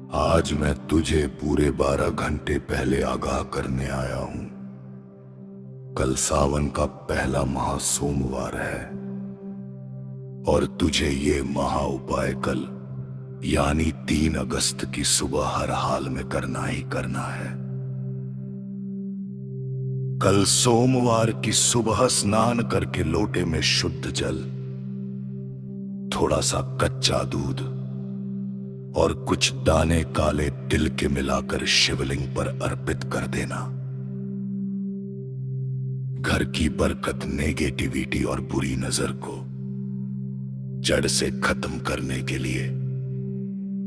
आज मैं तुझे पूरे 12 घंटे पहले आगाह करने आया हूं। कल सावन का पहला महा सोमवार है और तुझे ये महा उपाय कल यानी 3 अगस्त की सुबह हर हाल में करना ही करना है। कल सोमवार की सुबह स्नान करके लोटे में शुद्ध जल, थोड़ा सा कच्चा दूध और कुछ दाने काले तिल के मिलाकर शिवलिंग पर अर्पित कर देना। घर की बरकत, नेगेटिविटी और बुरी नजर को जड़ से खत्म करने के लिए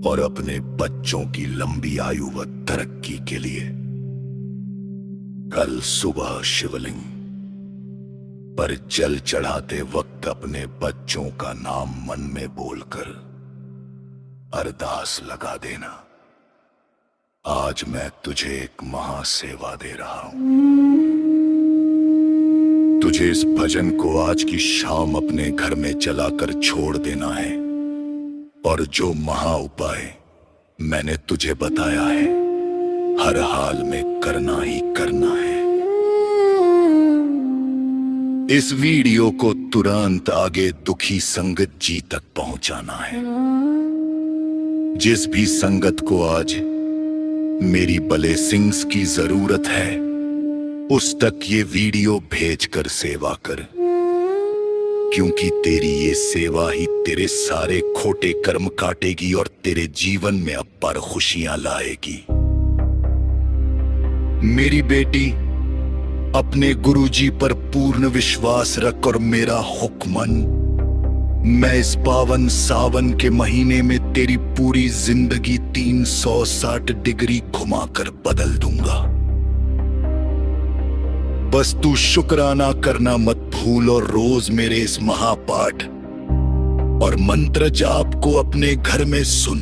और अपने बच्चों की लंबी आयु व तरक्की के लिए कल सुबह शिवलिंग पर जल चढ़ाते वक्त अपने बच्चों का नाम मन में बोलकर अरदास लगा देना। आज मैं तुझे एक महासेवा दे रहा हूं। तुझे इस भजन को आज की शाम अपने घर में चलाकर छोड़ देना है और जो महा उपाय मैंने तुझे बताया है हर हाल में करना ही करना है। इस वीडियो को तुरंत आगे दुखी संगत जी तक पहुंचाना है। जिस भी संगत को आज मेरी ब्लेसिंग्स की जरूरत है उस तक ये वीडियो भेजकर सेवा कर, क्योंकि तेरी ये सेवा ही तेरे सारे खोटे कर्म काटेगी और तेरे जीवन में अपार खुशियां लाएगी। मेरी बेटी, अपने गुरुजी पर पूर्ण विश्वास रख और मेरा हुक्मन, मैं इस पावन सावन के महीने में तेरी पूरी जिंदगी 360 डिग्री घुमाकर बदल दूंगा। बस तू शुक्राना करना मत भूल और रोज मेरे इस महापाठ और मंत्र जाप को अपने घर में सुन।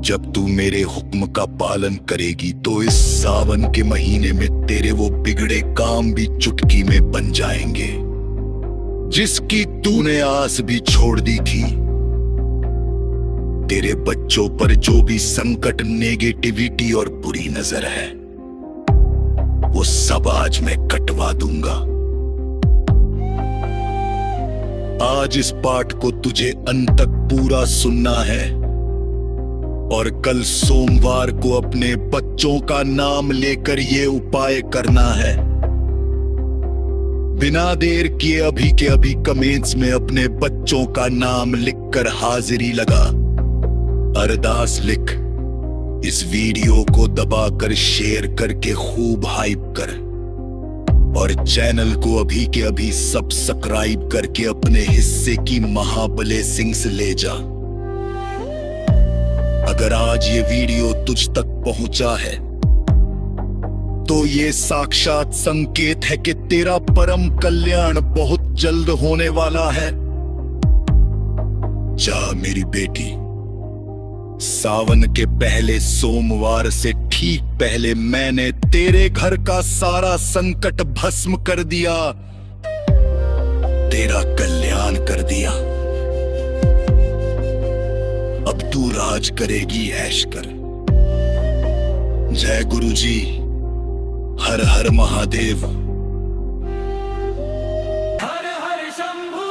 जब तू मेरे हुक्म का पालन करेगी तो इस सावन के महीने में तेरे वो बिगड़े काम भी चुटकी में बन जाएंगे जिसकी तूने आस भी छोड़ दी थी। तेरे बच्चों पर जो भी संकट, नेगेटिविटी और बुरी नजर है वो सब आज मैं कटवा दूंगा। आज इस पाठ को तुझे अंत तक पूरा सुनना है और कल सोमवार को अपने बच्चों का नाम लेकर ये उपाय करना है। बिना देर किए अभी के अभी कमेंट्स में अपने बच्चों का नाम लिखकर हाजिरी लगा, अरदास लिख, इस वीडियो को दबाकर शेयर करके खूब हाइप कर और चैनल को अभी के अभी सब्सक्राइब करके अपने हिस्से की महा ब्लेसिंग्स ले जा। अगर आज ये वीडियो तुझ तक पहुंचा है तो ये साक्षात संकेत है कि तेरा परम कल्याण बहुत जल्द होने वाला है। जा मेरी बेटी, सावन के पहले सोमवार से ठीक पहले मैंने तेरे घर का सारा संकट भस्म कर दिया, तेरा कल्याण कर दिया। अब तू राज करेगी, ऐश कर। जय गुरुजी, हर हर महादेव। हर हर शंभू,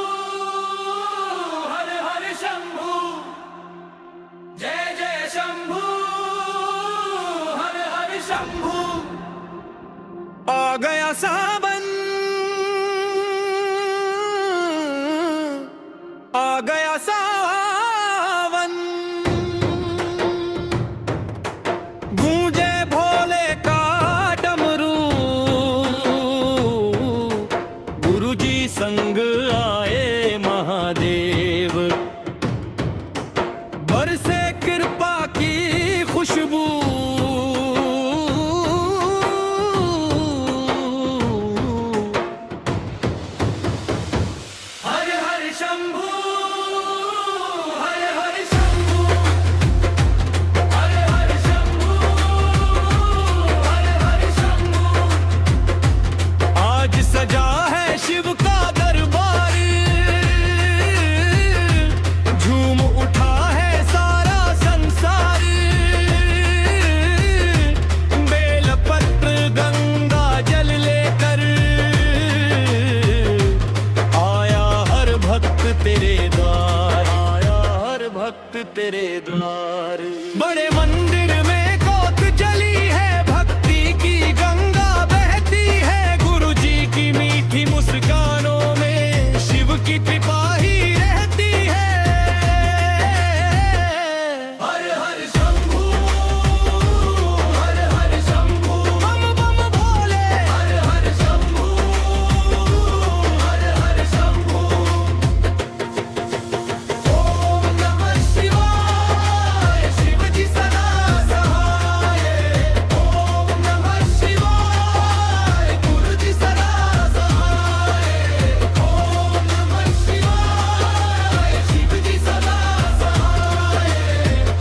हर हर शंभू, जय जय शंभू, हर हर शंभू। आ गया सावन, आ गया सावन, गूंजे भोले का डमरू, गुरुजी संग आए महादेव, बरसे कृपा की खुशबू, पार। बड़े मंदिर में गोद जली है, भक्ति की गंगा बहती है, गुरु जी की मीठी मुस्कानों में शिव की कृपा ही रहती है। हर हर शंभू, हर हर शंभू, बम बम भोले, हर हर शंभू, हर हर शंभू। ओम नमः शिवाय, शिव जी सदा सहाय। ओम नमः शिवाय, गुरु जी सदा सहाय। ओम नमः शिवाय, शिव जी सदा सहाय।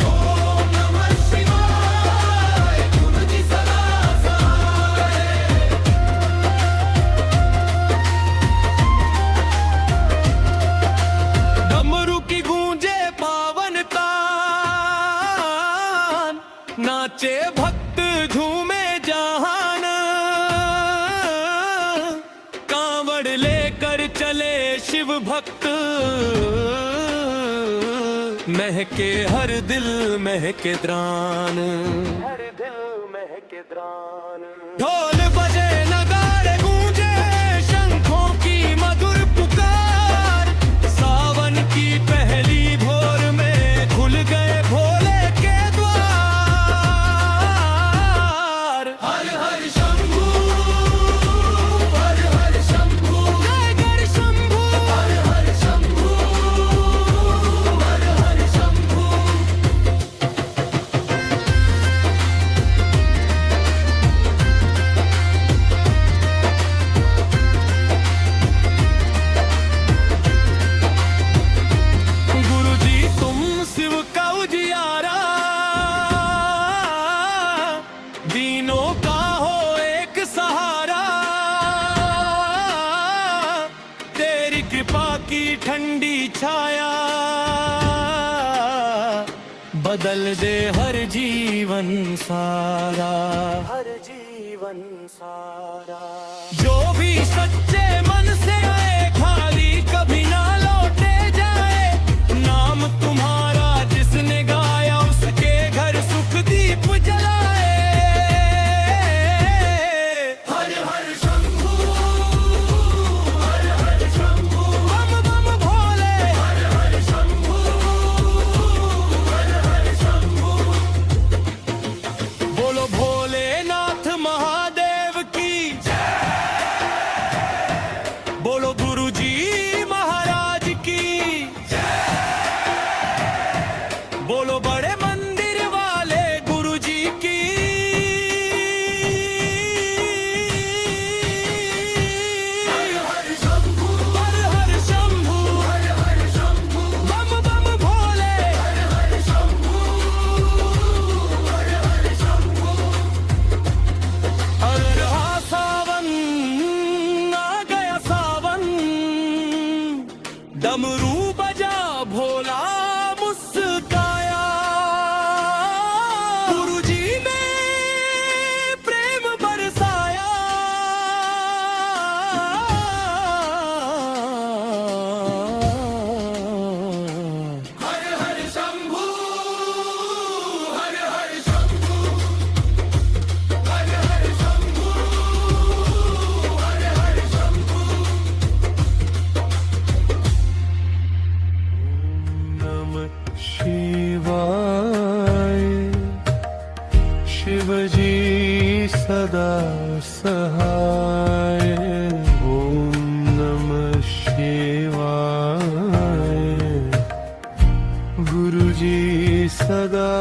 ओम नमः शिवाय, गुरु जी सदा सहाय। डमरू की गूंजे पावन तान, नाचे भक्त झूमे जहान। कांवड़ लेकर चले शिव भक्त, महके हर दिल महके द्रान। हर दिल महके द्रान। ढोल बजे नगाड़े गूंजे, शंखों की मधुर पुकार। सावन की पहली भोर में खुल गए भोले के द्वार। हर हर शंभू, हर हर शंभू, जय जय शंभू, हर हर शंभू, हर हर शंभू। गुरु जी तुम शिव का उजियारा, दीनों का हो एक सहारा। तेरी कृपा की ठंडी छाया, बदल दे हर जीवन सारा। हर जीवन सारा। जो भी सच्चे मन से आए, खाली कभी ना लौटे जाए। नाम तुम्हारा जिसने गाया, उसके घर सुख दीप जलाए। हर हर शंभू, हर हर शंभू, बम बम भोले, हर हर शंभू, हर हर शंभू। बोलो भोलेनाथ महादेव की जय। बोलो गुरु जी महाराज की जय। बोलो बड़े मंदिर वाले गुरु जी की। हर हर शंभू, हर हर शंभू, हर हर शंभू, बम बम भोले, हर हर शंभू, हर हर शंभू। अरे रहा सावन, आ गया सावन, डमरू बजा भोला मुस्काया। गुरु जी ने प्रेम बरसाया। हर हर शंभू, हर हर शंभू, हर हर शंभू, हर हर शंभू। नमः शिवाय, शिव जी सदा सहाय। ओम नमः शिवाय, गुरु जी सदा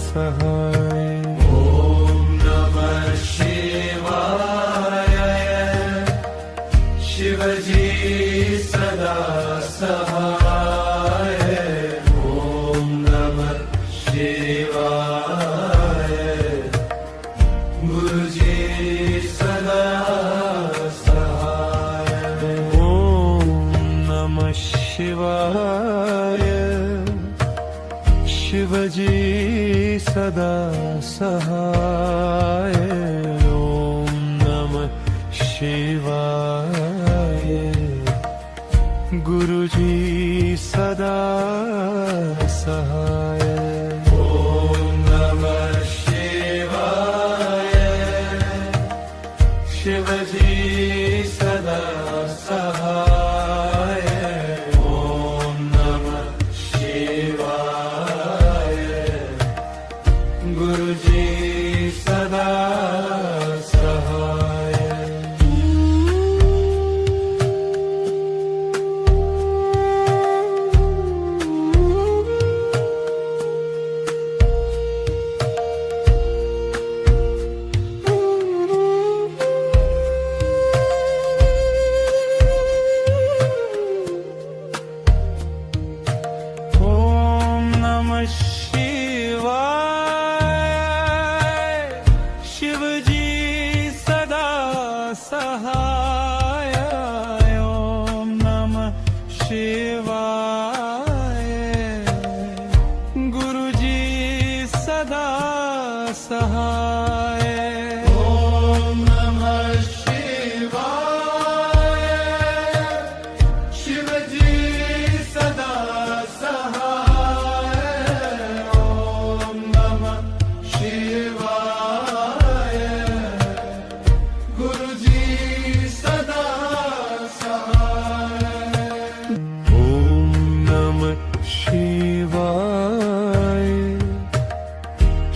सहाय। ओम नमः शिवाय, शिव जी सदा सहाय। ओम नमः शिवाय, गुरु जी सदा सहाय। ओम नमः शिवाय, शिव जी सदा सहाय। ओम नमः शिवाय, गुरु जी सदा सहाय। सहाय ओम नमः शिवाय गुरुजी सदा सहाय ओम नमः शिवाय शिवजी सदा सहाय ओम नमः शिवाय गुरुजी सदा सहाय ओम नमः शिवाय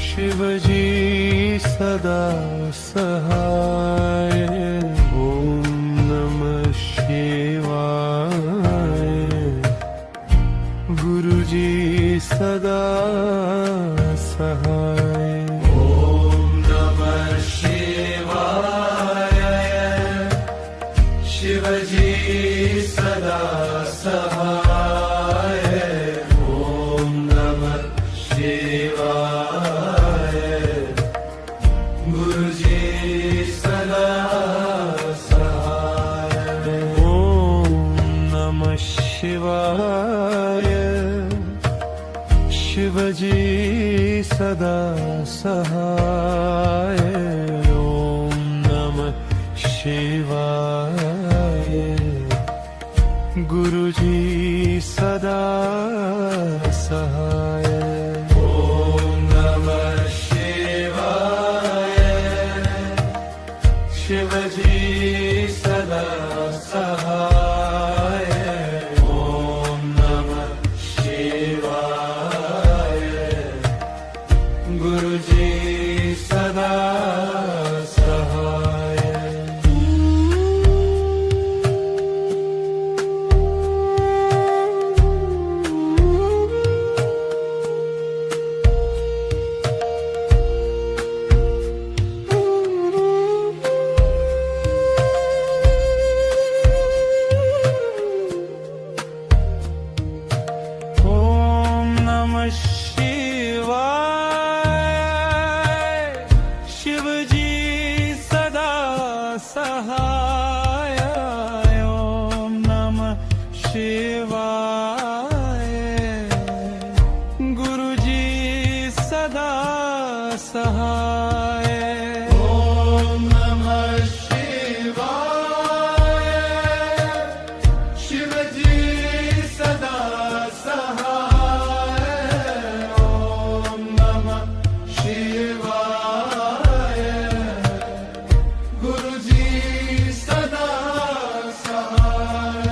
शिवजी सदा सहाय ओम नमः शिवाय गुरुजी सदा सहाय ओम नमः शिवाय शिवजी सदा सहाय ओम नमः शिवाय गुरुजी सदा सहाय ओम नमः शिवाय शिवजी सदा सहाय ओम नमः शिवाय गुरुजी सदा सहाय ओम नमः शिवाय शिवजी सदा सहाय ओम नमः शिवाय गुरुजी सदा सहाय ओम नमः शिवाय शिवजी सदा सहाय ओम नमः शिवाय गुरुजी सदा सहाय ओम नमः शिवाय शिवजी सदा सहाय ओम नमः शिवाय गुरुजी सदा सहाय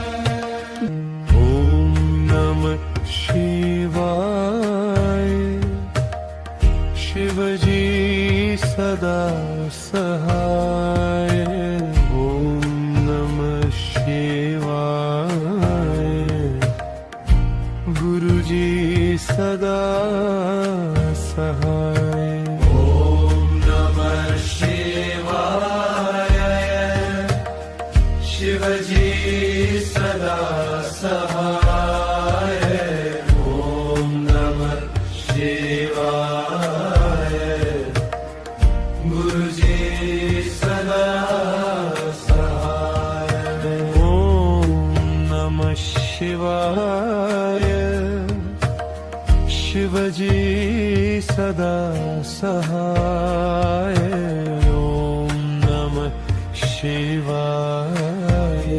ओम नमः शिवाय शिवजी सदा सहाय ओम नमः शिवाय गुरुजी सदा सहाय ओम नमः शिवाय शिवजी सदा सहाय ओम नमः शिवाय गुरुजी सदा सहाय ओम नमः शिवाय शिवजी सदा सहाय ओम नमः शिवाय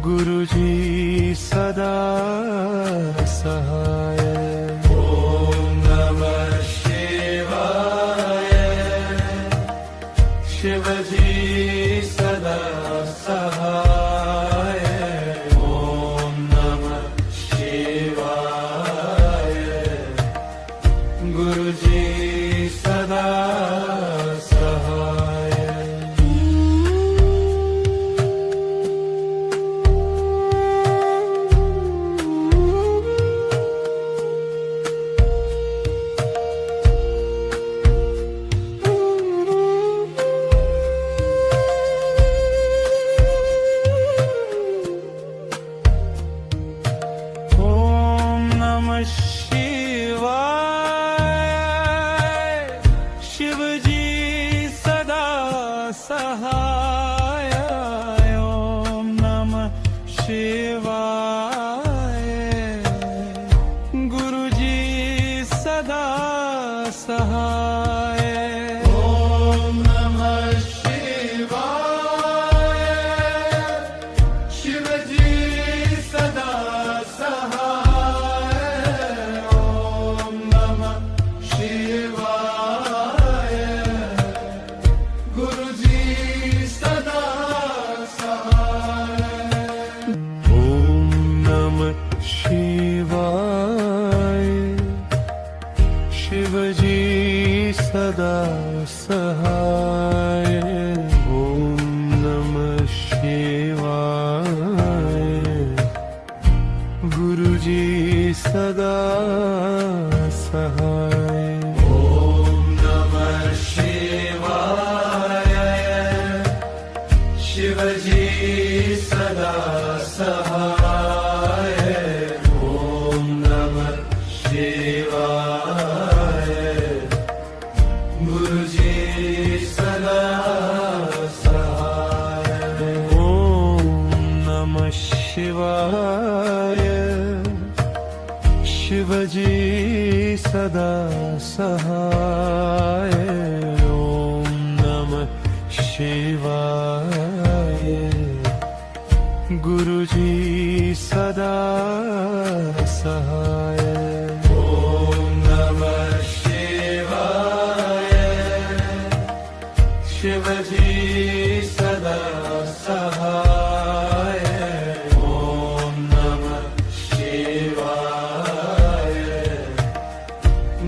गुरुजी सदा सहाय ओम नमः शिवाय शिवजी सदा सहाय ओम नमः शिवाय गुरुजी सदा सहाय सदा सहाय। ओम नमः शिवाय। शिवजी सदा सहाय। ओम नमः शिवाय। गुरुजी सदा सहाय। ओम नमः शिवाय। शिवजी सदा सहाय। ओम नमः शिवाय। गुरुजी सदा सहाय। ओम नमः शिवाय। शिवजी सदा सहाय। ओम नमः शिवाय। गुरुजी सदा सहाय। ओम नमः शिवाय। शिवजी सदा सहाय। ओम नमः शिवाय। गुरुजी सदा सहाय। ओम नमः शिवाय। शिवजी सदा सहाय। ओम नमः शिवाय।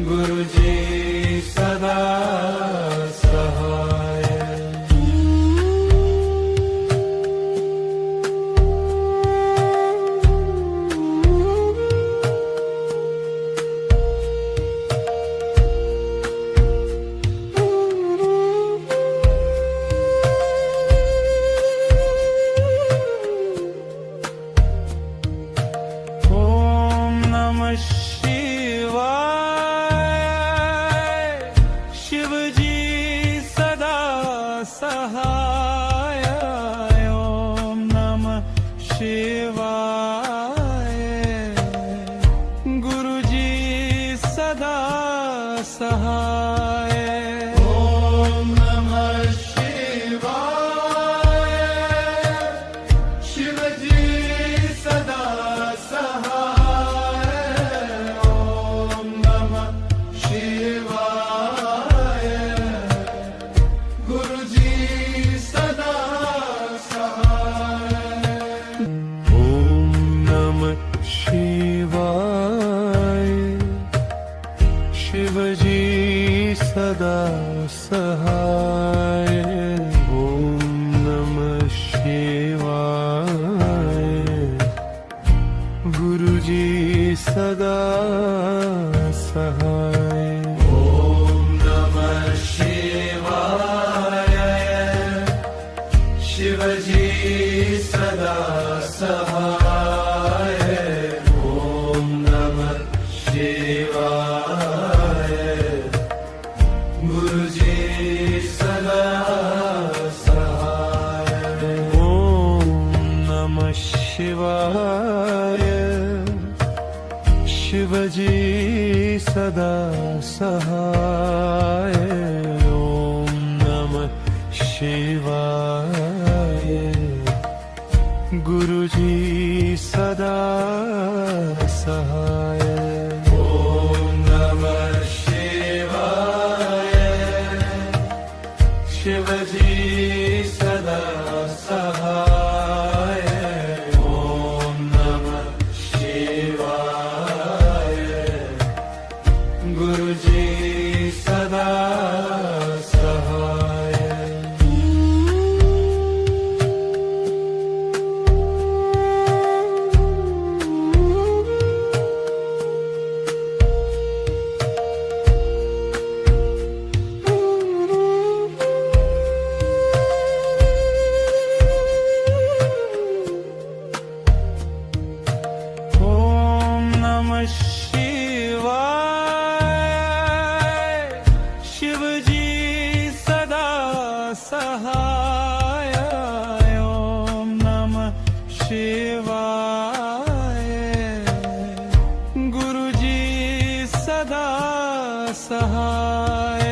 गुरुजी सदा सहाय। ओम नमः शिवाय। शिवजी सदा सहाय। ओम नमः शिवाय। गुरुजी सदा सहाय। ओम नमः शिवाय। शिवजी सदा सहाय। ओम नमः शिवाय। गुरुजी सदा सहाय। ओम नमः शिवाय। शिवजी सदा सहाय। ओम नमः शिवाय। गुरुजी सदा सहाय। ओम नमः शिवाय। शिवजी सदा सहाय। ओम नमः शिवाय। गुरुजी सदा सहाय। ओम नमः शिवाय। शिवजी सदा सहाय। ओम नमः शिवाय। गुरुजी सदा सहाय। ओम नमः शिवाय। शिवजी सदा सहाय। ओम नमः शिवाय। गुरुजी सदा सहाय। ओम नमः शिवाय। सदा सहाय।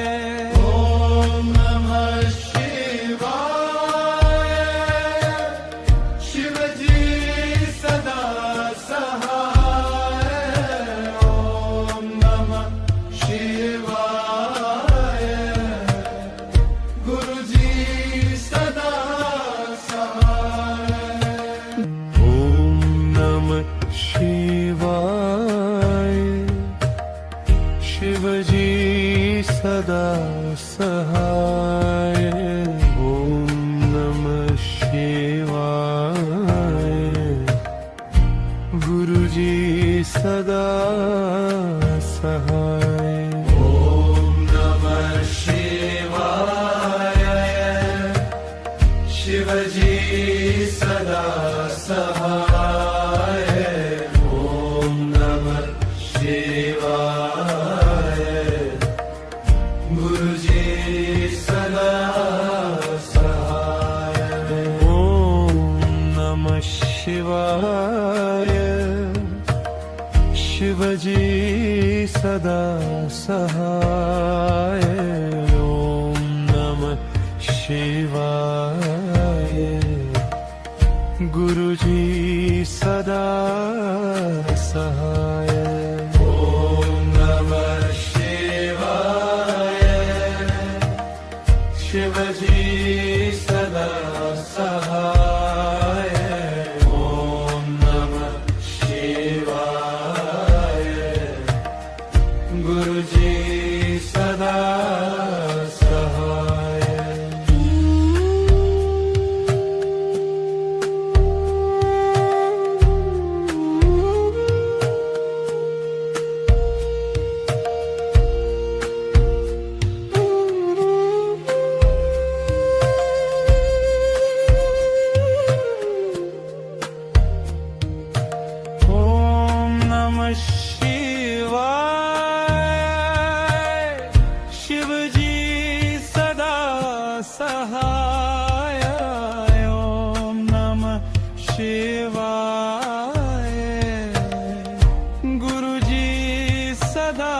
ओम नमः शिवाय। शिवजी सदा सहाय। ओम नमः शिवाय। गुरुजी सदा सहाय। ओम नमः शिवाय। शिवजी सदा सहाय। ओम नमः शिवाय। गुरुजी सदा सहाय। ओम नमः शिवाय। शिवजी सदा सहाय। ओम नमः शिवाय। गुरुजी सदा सहाय। ओम नमः शिवाय। शिवजी सदा सहाय। ओम नमः शिवाय। गुरुजी सदा सहाय। ओम नमः शिवाय। शिवजी सदा सहाय। ओम नमः शिवाय। गुरुजी सदा सहाय। ओम नमः शिवाय। शिवजी सदा सहाय। ओम नमः शिवाय। गुरुजी सदा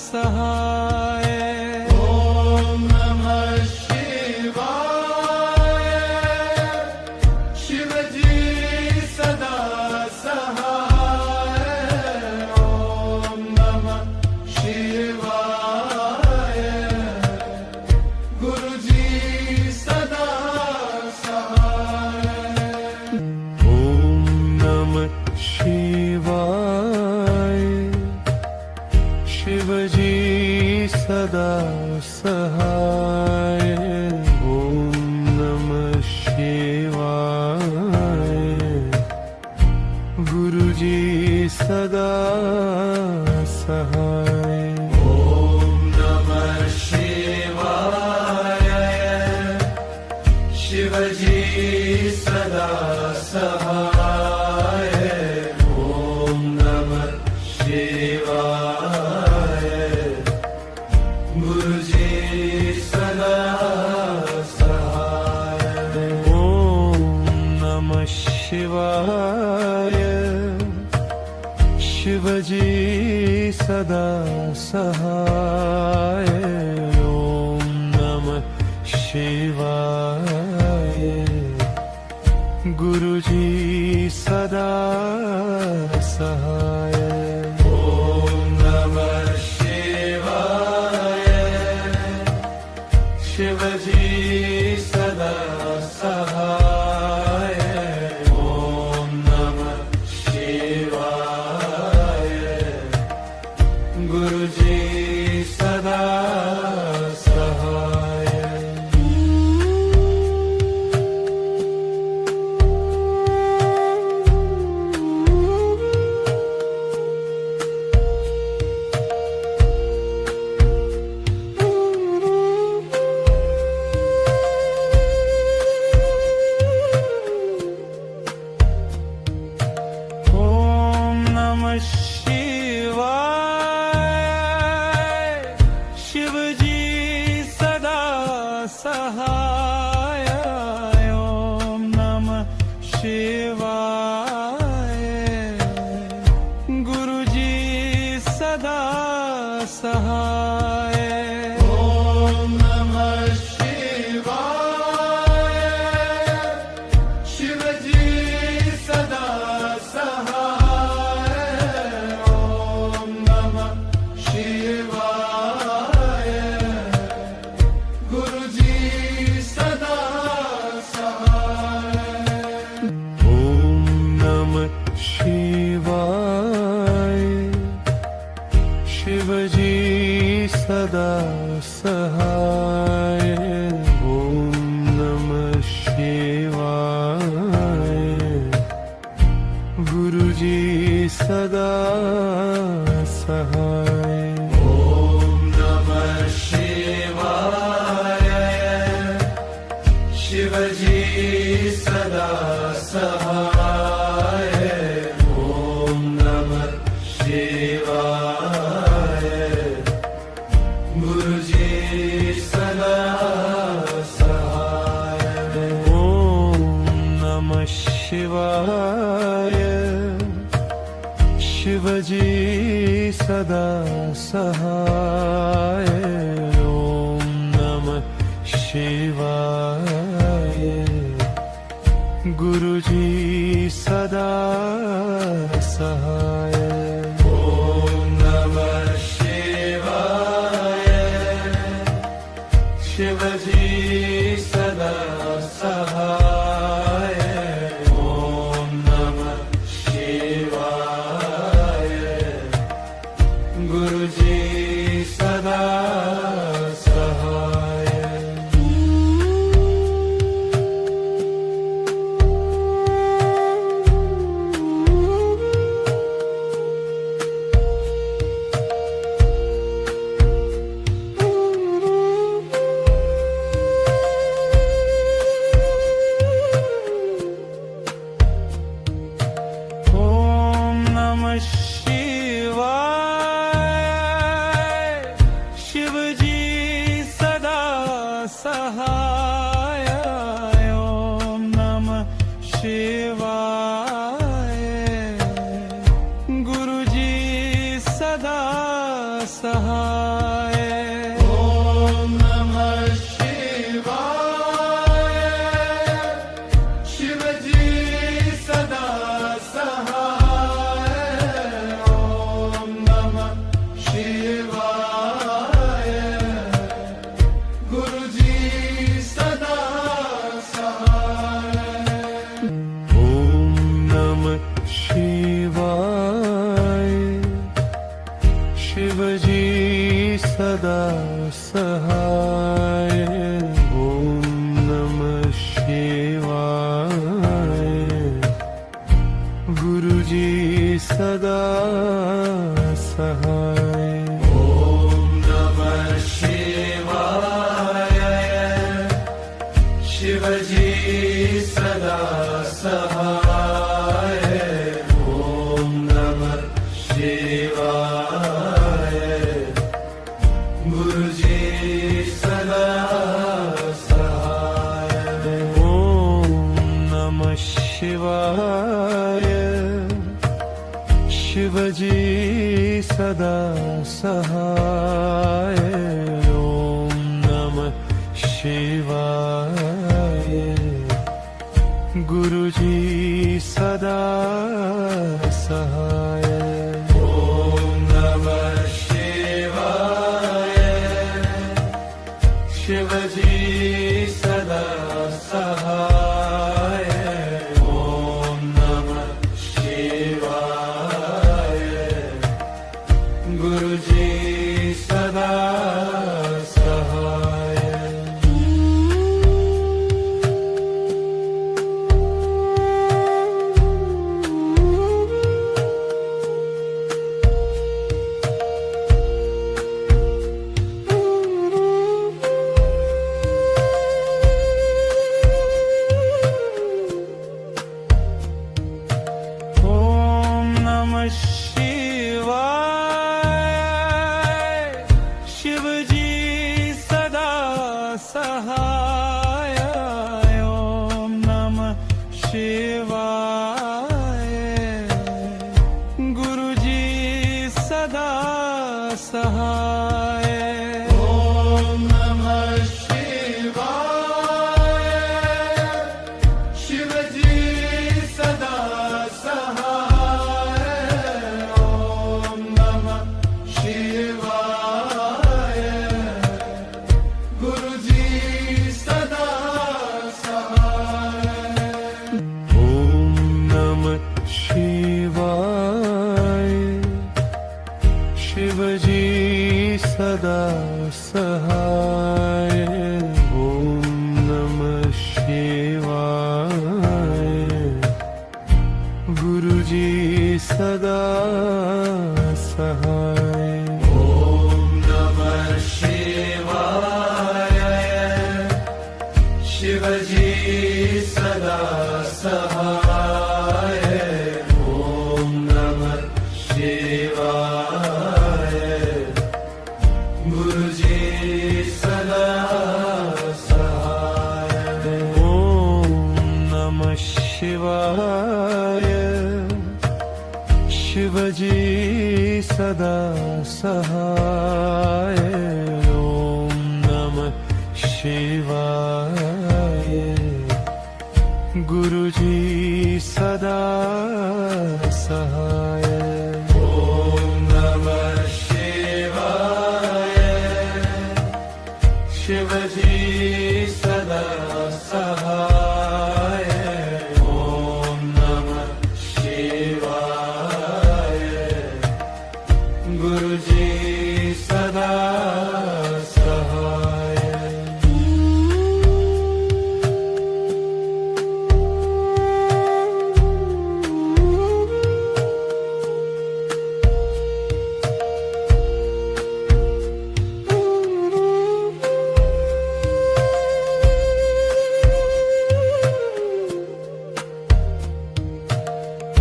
सहाय। ओम नमः शिवाय। शिवजी सदा सहाय। ओम नमः शिवाय। गुरुजी सदा सहाय। ओम नमः शिवाय। शिवजी सदा सहाय। ओम नमः शिवाय। गुरुजी सदा सहाय। ओम नमः शिवाय। शिवजी सदा सहाय। ओम नमः शिवाय। गुरुजी सदा सहाय। ओम नमः शिवाय। शिवजी सदा सहाय। ओम नमः शिवाय। गुरुजी सदा सहाय। ओम नमः शिवाय। शिवजी सदा सहाय। ओम नमः शिवाय। गुरुजी सदा सहाय। ओम नमः शिवाय। शिवजी सदा सहाय। ओम नमः शिवाय। गुरुजी सदा सहाय। ॐ नमः शिवाय शिवजी सदा सहाय। ॐ नमः शिवाय गुरुजी सदा सहाय। ॐ नमः शिवाय शिवजी सदा सहाय। ॐ नमः शिवाय गुरुजी सदा सहाय। ॐ नमः शिवाय शिवजी सदा सहाय। ॐ नमः शिवाय गुरुजी सदा सहाय। ॐ नमः शिवाय शिवजी सदा सहाय। ॐ नमः शिवाय गुरुजी सदा सहाय। ॐ नमः शिवाय शिवजी सदा सहाय। ॐ नमः शिवाय गुरुजी सदा सहाय। ॐ नमः शिवाय शिवजी सदा सहाय। ॐ नमः शिवाय गुरुजी सदा सहाय। ॐ नमः शिवाय शिवजी सदा सहाय। ॐ नमः शिवाय गुरुजी सदा सहाय। ॐ नमः शिवाय शिवजी सदा सहाय। ॐ नमः शिवाय गुरुजी सदा सहाय। ॐ नमः शिवाय शिवजी सदा सहाय। ॐ नमः शिवाय गुरुजी सदा सहाय। ॐ नमः शिवाय शिवजी सदा सहाय। ॐ नमः शिवाय गुरुजी सदा सहाय। ॐ नमः शिवाय शिवजी सदा सहाय। ॐ नमः शिवाय गुरुजी सदा सहाय। सहाय। ॐ नमः शिवाय शिवजी सदा सहाय। ॐ नमः शिवाय गुरुजी सदा सहाय। ॐ नमः शिवाय शिवजी सदा सहाय। ॐ नमः शिवाय गुरुजी सदा सहाय। ॐ नमः शिवाय शिवजी सदा सहाय। ॐ नमः शिवाय गुरुजी सदा सहाय। ॐ नमः शिवाय शिवजी सदा सहाय। ॐ नमः शिवाय गुरुजी सदा सहाय। ॐ नमः शिवाय शिवजी सदा सहाय। ॐ नमः शिवाय गुरुजी सदा सहाय।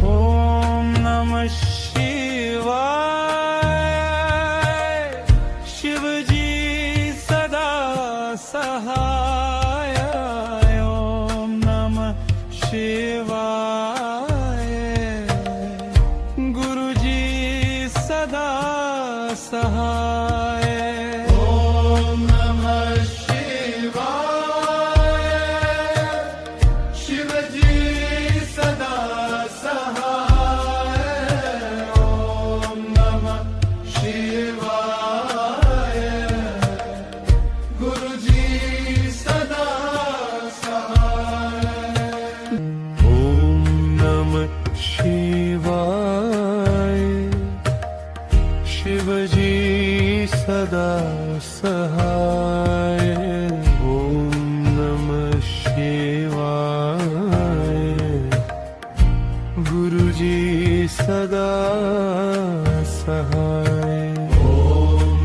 ॐ नमः शिवाय शिवजी सदा सहाय। ॐ नमः शिवाय गुरुजी सदा सहाय। ॐ नमः शिवाय शिवजी सदा सहाय। ॐ नमः शिवाय गुरुजी सदा सहाय। ॐ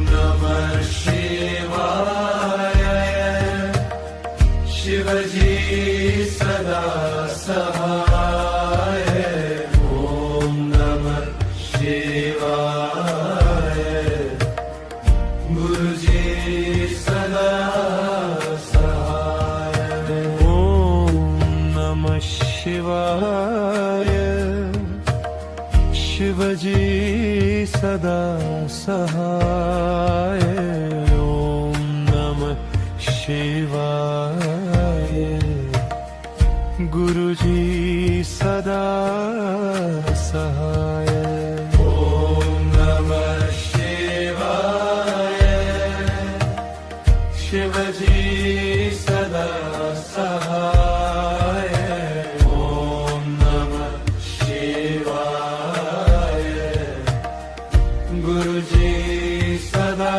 नमः शिवाय शिवजी सदा सहाय। ॐ नमः शिवाय गुरुजी सदा सहाय। ॐ नमः शिवाय शिवजी सदा सहाय। ॐ नमः शिवाय गुरुजी सदा सहाय। ॐ नमः शिवाय शिवजी सदा सहाय। ॐ नमः शिवाय गुरुजी सदा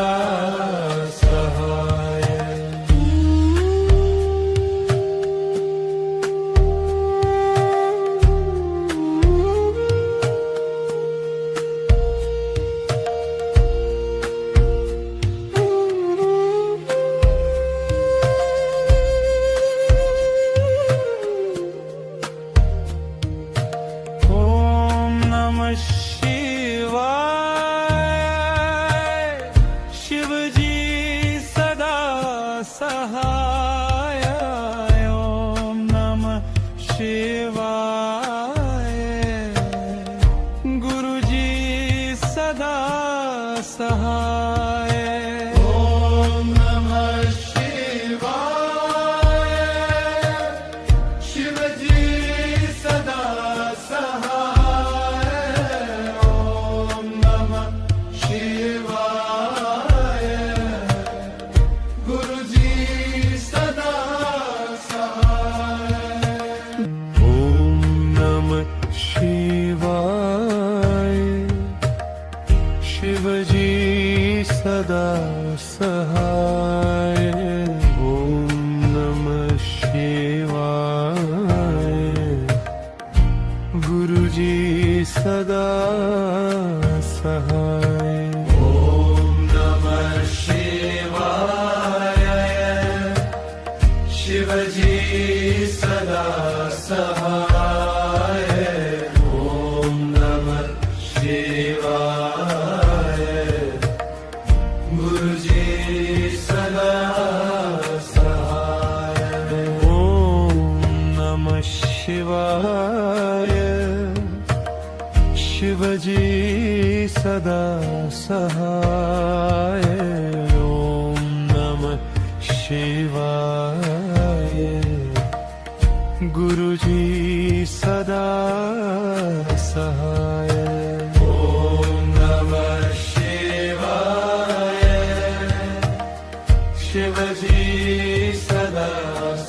सहाय। ॐ नमः शिवाय शिवजी सदा सहाय। ॐ नमः शिवाय गुरुजी सदा सहाय। सहा सहाय। ॐ नमः शिवाय शिवजी सदा सहाय। ॐ नमः शिवाय गुरुजी सदा सहाय। ॐ नमः शिवाय शिवजी सदा सहाय। ॐ नमः शिवाय गुरुजी सदा सहाय। ॐ नमः शिवाय शिवजी सदा सहाय। ॐ नमः शिवाय गुरुजी सदा सहाय। ॐ नमः शिवाय शिवजी सदा सहाय। ॐ नमः शिवाय गुरुजी सदा सहाय। ॐ नमः शिवाय शिवजी सदा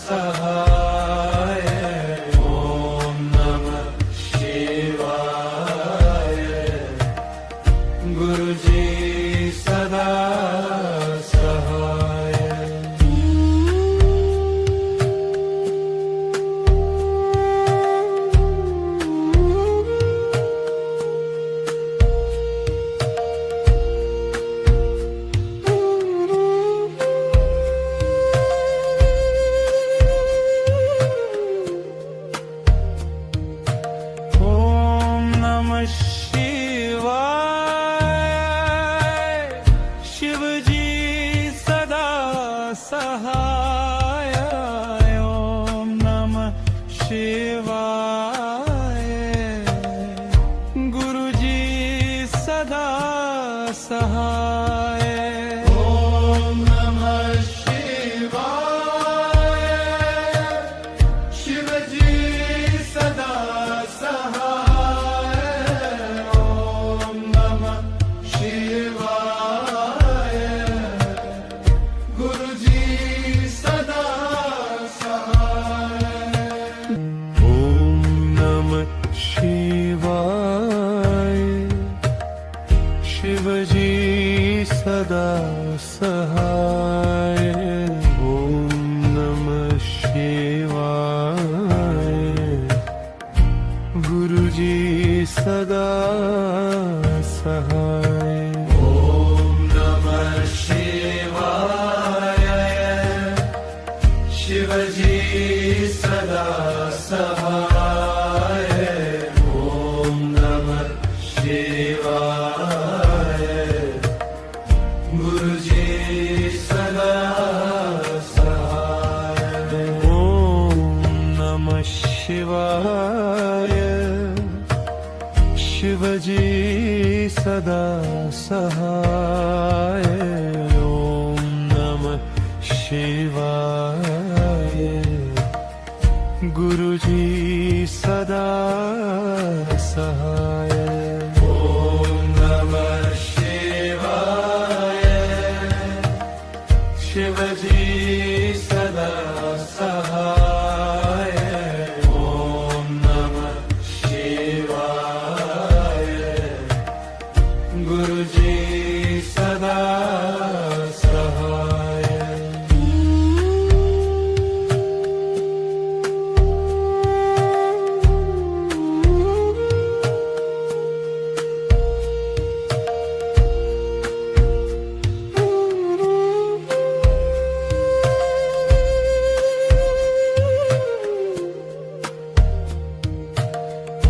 सहाय। ॐ नमः शिवाय गुरुजी सदा सहाय। ॐ नमः शिवाय शिवजी सदा सहाय। ॐ नमः शिवाय गुरुजी सदा सहाय। ॐ नमः शिवाय शिवजी सदा सहाय। ॐ नमः शिवाय गुरुजी सदा सहाय। ॐ नमः शिवाय शिवजी सदा सहाय। ॐ नमः शिवाय गुरुजी सदा सहाय। ॐ नमः शिवाय शिवजी सदा सहाय। ॐ नमः शिवाय गुरुजी सदा सहाय। ॐ नमः शिवाय शिवजी सदा सहाय। ॐ नमः शिवाय गुरुजी सदा सहाय। ॐ नमः शिवाय शिवजी सदा सहाय। ॐ नमः शिवाय गुरुजी सदा सहाय।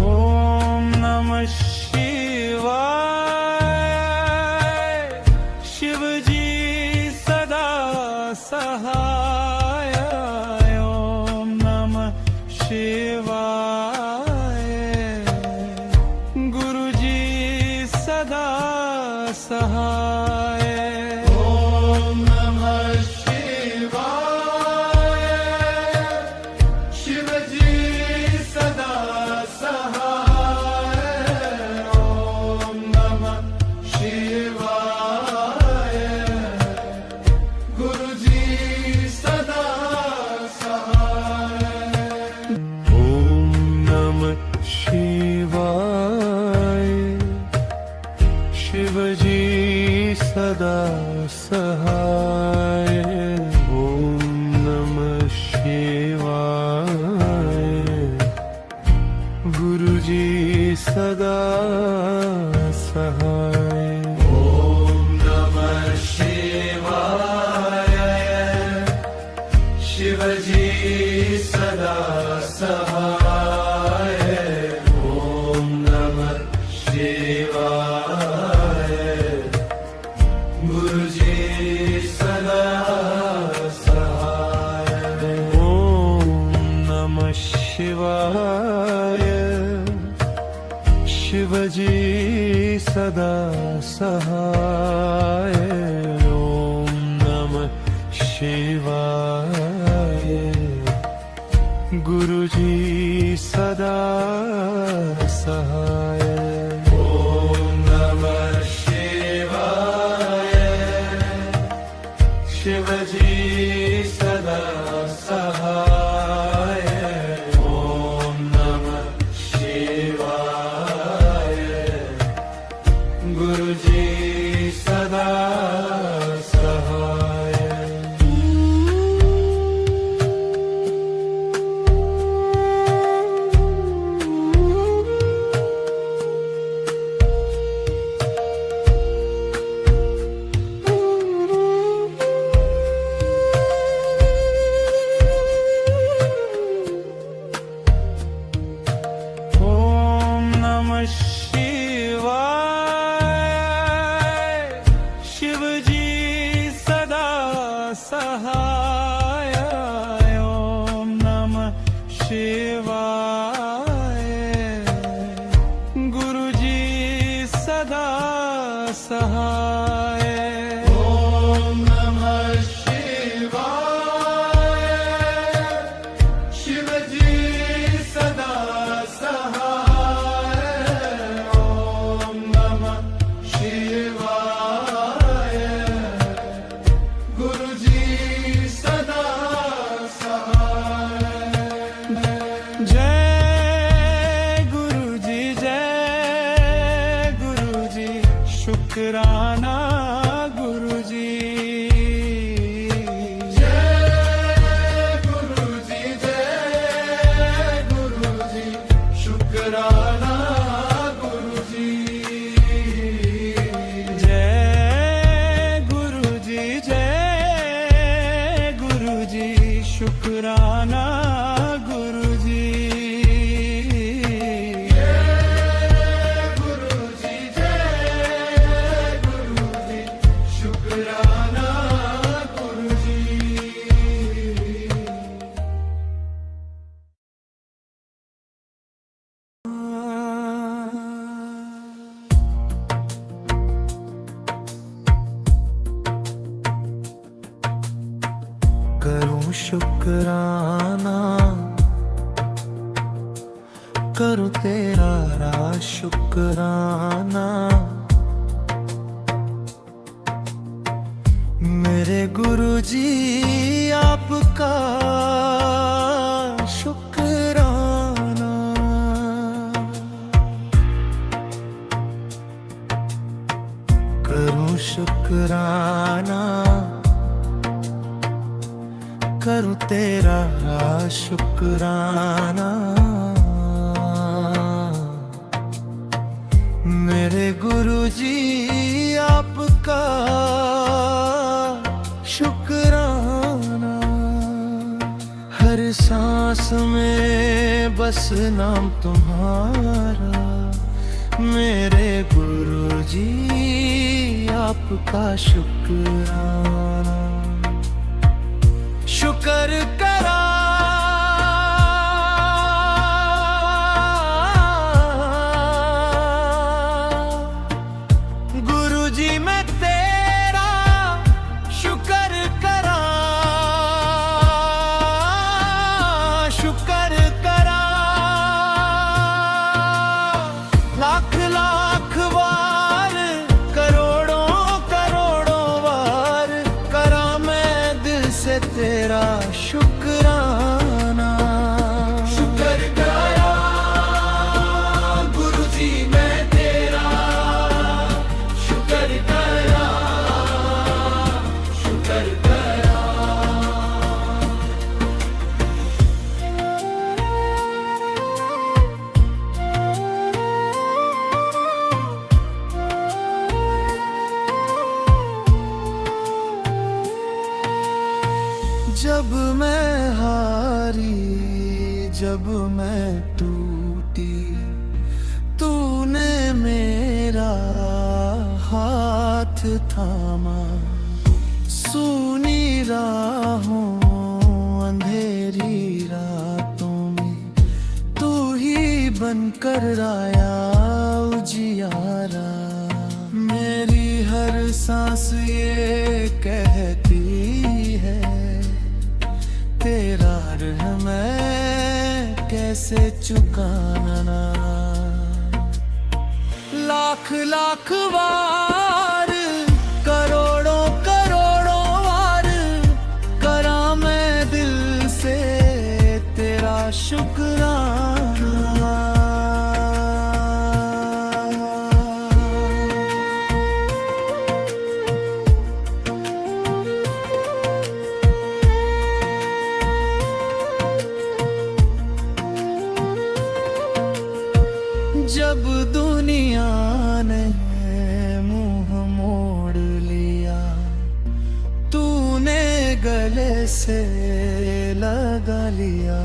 ॐ नमः शिवाय शिवजी सदा सहाय। ॐ नमः शिवाय गुरुजी सदा सहाय। सहाय ओम नमः शिवाय गुरुजी सदा सहाय ओम नमः शिवाय शिवजी सदा सहाय ओम नमः शिवाय गुरुजी सदा सहाय ओम नमः शिवाय शिवजी सदा सहाय ओम नमः शिवाय गुरुजी सदा सहाय ओम नमः शिवाय शिवजी सदा सहाय ओम नमः शिवाय गुरुजी सदा सहाय ओम नमः शिवाय शिवजी सदा सहाय ओम नमः शिवाय गुरुजी सदा सहाय ओम नमः शिवाय शिवजी सदा सहाय ओम नमः शिवाय गुरुजी सदा सहाय जय गुरुजी शुक्राना गुरुजी जय गुरुजी शुक्राना गुरुजी जय गुरुजी शुक्राना गुरुजी शुक्राना गुरुजी करूं शुक्राना करूं तेरा शुक्राना मेरे गुरुजी आपका शुक्राना करूं शुक्राना करूं तेरा शुक्राना मेरे गुरुजी आपका शुक्राना हर सांस में बस नाम तुम्हारा मेरे गुरुजी आपका शुक्राना शुक्र करा गुरुजी मैं तेरा शुक्र करा शुक्र करा लाख लाख बार करोड़ों करोड़ों बार करा मैं दिल से तेरा शुक्राना शुक्र करा गुरुजी मैं तेरा शुक्र करा जब मैं हारी, जब मैं टूटी, तूने मेरा हाथ थामा। सूनी राहों अंधेरी रातों में तू ही बनकर आया उजियारा। मेरी हर सांस ये कहती है तेरा रहम मैं कैसे चुकाना। लाख लाख बार, करोड़ों करोड़ों बार करा मैं दिल से तेरा शुक्राना। जब दुनिया ने मुंह मोड़ लिया, तूने गले से लगा लिया।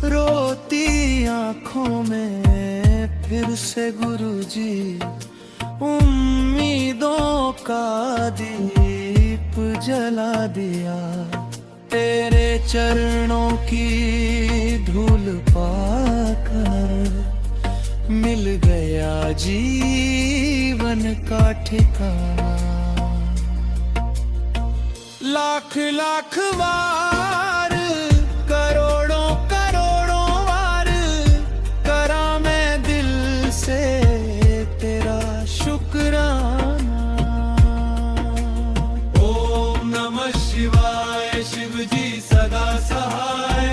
रोती आंखों में फिर से गुरुजी उम्मीदों का दीप जला दिया। तेरे चरणों की धूल पाकर मिल गया जीवन का ठिकाना। लाख लाख बार, करोड़ों करोड़ों बार करा मैं दिल से तेरा शुक्राना। ओम नमः शिवाय, शिव जी सदा सहाय।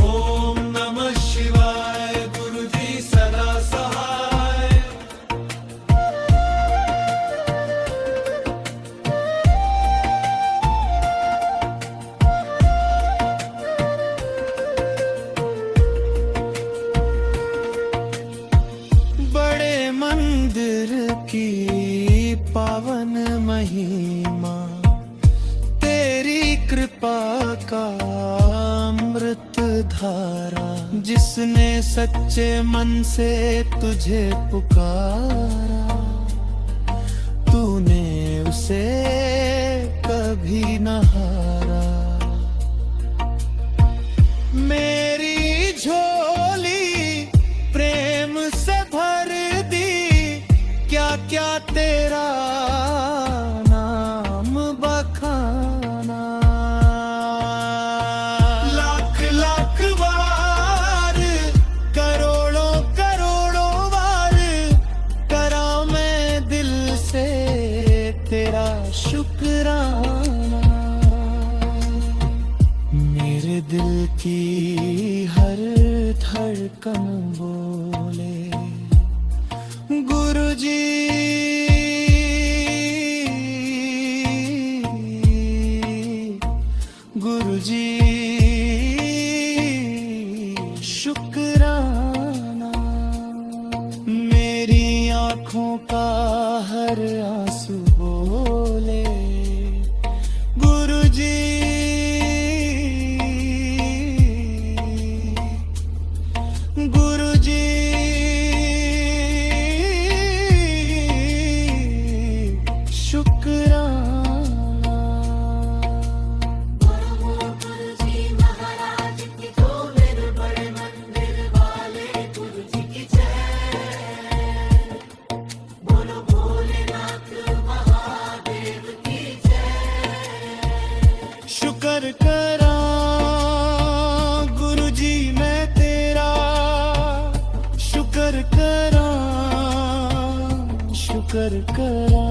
ओम नमः शिवाय, गुरु जी सदा सहाय। बड़े मंदिर की पावन महिमा, तेरी कृपा का अमृत धारा। जिसने सच्चे मन से तुझे पुकारा, तूने उसे कभी न हारा। मेरी झोली प्रेम से भर दी, क्या क्या तेरा नाम बखाना। लाख लाख बार, करोड़ों करोड़ों बार करा मैं दिल से तेरा शुक्राना। मेरे दिल की हर धड़कन बोले गुरुजी, गुरुजी शुक्राना। मेरी आँखों का हर आंसू बोले गुरुजी, गुरुजी शुक्राना। गुरुजी महाराज की तो मेरे बड़े मंदिर वाले गुरुजी की जय। बोलो भोलेनाथ महादेव की जय। शुक्र करा गुरुजी मैं तेरा, शुक्र करा, शुक्र करा।